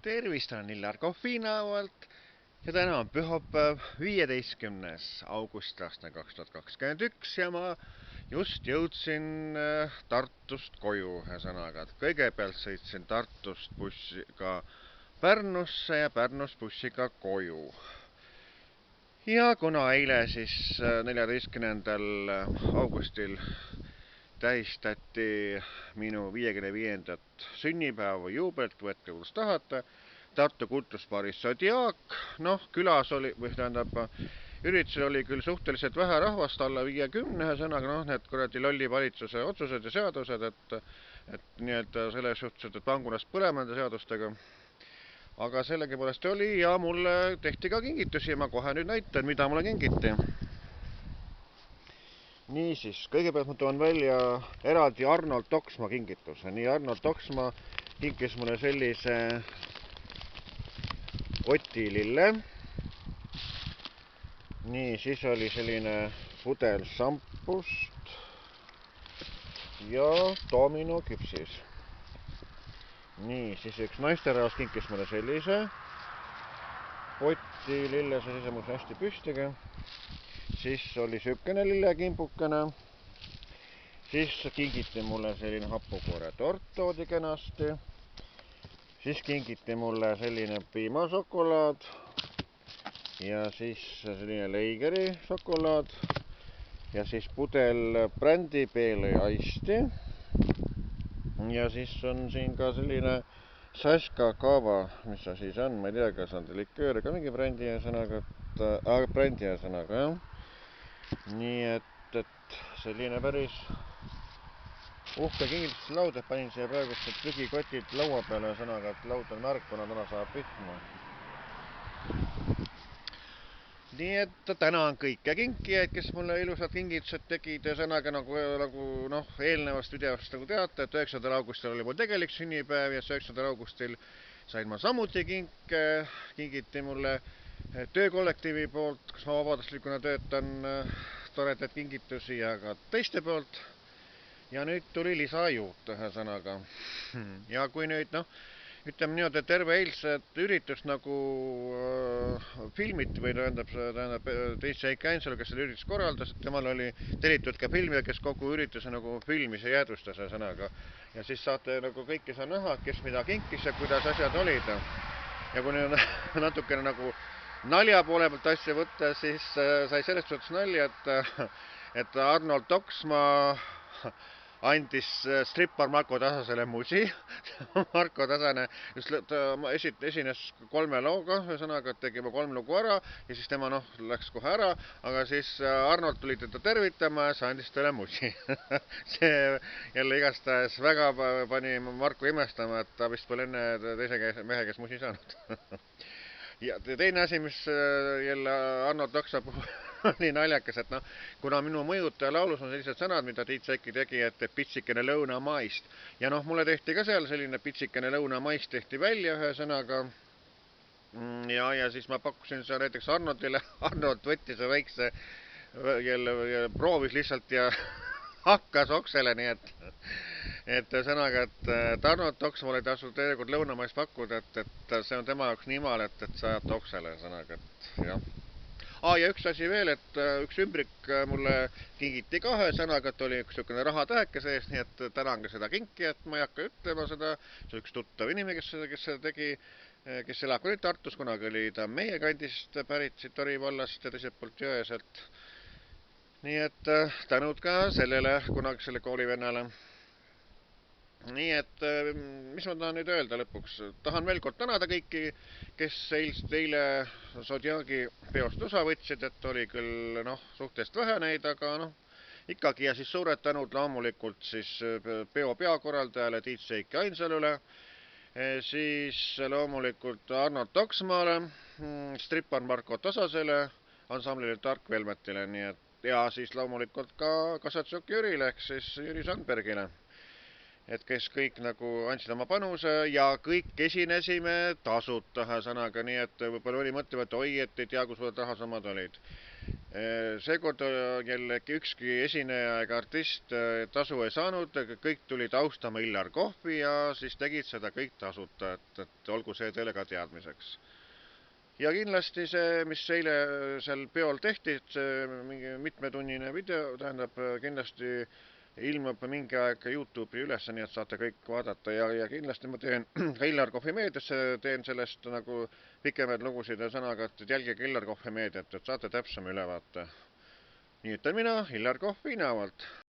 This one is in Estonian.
Tervist, olen Illar Kohvinaualt ja täna on pühapäev, 15. august aastal 2021 ja ma just jõudsin Tartust koju, ühesõnaga, et kõigepealt sõitsin Tartust bussiga Pärnusse ja Pärnust bussiga koju. Ja kuna eile siis 14. augustil tähistati minu 55. sünnipäeva juubelit, võtke kus tahate, Tartu kultusbaaris Zodiac, külas oli, või tähendab, üritusel oli küll suhteliselt vähe rahvast, alla 50, sõnaga, need kuradi lolli valitsuse otsused ja seadused, et nii et selles suhtes, et pangunast põlema nende seadustega. Aga sellegipoolest oli ja mulle tehti ka kingitusi ja ma kohe nüüd näitan, mida mulle kingiti. Niisiis, kõigepealt ma toon välja eraldi Arnold Toksma kingituse. Nii Arnold Toksma kinkis mulle sellise kotilille. Nii, siis oli selline pudel šampust ja domino küpsis. Nii, siis üks naisterahvas kinkis mulle sellise kotilille, see sisemus hästi püstiga. Siis oli sükene lillekimbukene. Siis kingiti mulle selline hapukoore tort toodi kenasti. Siis kingiti mulle selline piimašokolaad. Ja siis selline Leigeri šokolaad. Ja siis pudel brändi Peele Aisti. Ja siis on siin ka selline Saška Kava, mis see siis on, ma ei tea, kas on liköör ka mingi brändi ja sõnaga, jah. Nii et selline päris uhke kingituste laud, et panin siia praegu prügikotid laua peale sõnaga, et laud on märk, kuna täna saab pihma. Nii et tänan kõike kinkijaid, kes mulle ilusad kingitused tegid ja sõnaga nagu eelnevast videost nagu teate, et 9. augustil oli mul tegelik sünnipäev ja 9. augustil sain ma samuti kinke, kingiti mulle töökollektiivi poolt, kus ma vabatahtlikuna töötan, toredaid kingitusi ja ka teiste poolt. Ja nüüd tuli lisa juurde ühesõnaga. Ja kui nüüd ütleme niimoodi, et terve eilset üritust nagu filmiti või tähendab DJ Ainsalu, kes selle üritust korraldas, et temal oli tellitud ka filmida, kes kogu ürituse nagu filmis ja jäädvustas sõnaga. Ja siis saate nagu kõike saa näha, kes mida kinkis ja kuidas asjad olid. Ja kui nüüd natukene nagu nalja poole pealt asja võtta, siis sai sellest suhtes nalja, et Arnold Toksma andis strippar Marko Tasasele musi. Marko Tasane esines 3 looga, ühesõnaga, et tegime 3 lugu ära ja siis tema läks kohe ära, aga siis Arnold tuli teda tervitama ja see andis talle musi. See jälle igastahes väga pani Marko imestama, et ta vist pole enne teise mehe käes musi saanud. Ja teine asi, mis jälle Arnold Toksma puhul oli naljakas, et kuna minu mõjutaja laulus on sellised sõnad, mida Tiit Sekki tegi, et pitsikene lõunamaist. Ja mulle tehti ka seal selline pitsikene lõunamaist tehti välja ühe sõnaga. Ja siis ma pakkusin seal näiteks Arnoldile. Arnold võttis ja väikse jälle proovis lihtsalt ja hakkas oksele, nii et sõnaga, et Arnold Toksma oli tasu tegelikult lõunamaist pakkuda, et see on tema jaoks nii imal, et sa ajad oksele sõnaga, et jah. Ja üks asi veel, et üks ümbrik mulle kingiti ka sõnaga, et oli üks niisugune rahatäheke sees, nii et tänan ka seda kinki, et ma ei hakka ütlema seda. See üks tuttav inimene, kes seda tegi, kes elab ka nüüd Tartus, kunagi oli ta meie kandist pärit siit Tori vallast ja teiselt poolt Jõeselt. Nii et tänud ka sellele kunagisele koolivennale. Nii et mis ma tahan nüüd öelda lõpuks? Tahan veel kord tänada kõiki, kes eile Zodiaci peost osa võtsid, et oli küll suhteliselt vähe neid, aga ikkagi ja siis suured tänud loomulikult siis peo peakorraldajale Tiit Sekki Ainsalule, siis loomulikult Arnold Toksmaale, strippar Marko Tasasele, ansamblile Tark Velmetile, ja siis loomulikult ka Kasatšoki Jürile ehk siis Jüri Sandbergile. Et kes kõik andsid oma panuse ja kõik esinesime tasuta sõnaga, nii et võib-olla oli mõtlema, et oi, et ei tea, kus võrd rahasamad olid. Seekord jällegi ükski esineja ega artist tasu ei saanud, kõik tulid austama Illar Kohvi ja siis tegid seda kõik tasuta, et olgu see teile ka teadmiseks. Ja kindlasti see, mis eile seal peol tehti, et see mingi mitmetunnine video, tähendab kindlasti ilmub mingi aeg YouTube'i üles, nii et saate kõik vaadata ja kindlasti ma teen ka Illar Kohvi meediasse, teen sellest nagu pikemaid lugusid ja sõnaga, et jälgige Illar Kohvi meediat, et saate täpsema ülevaate. Nii ütlen mina, Illar Kohv Viinavalt.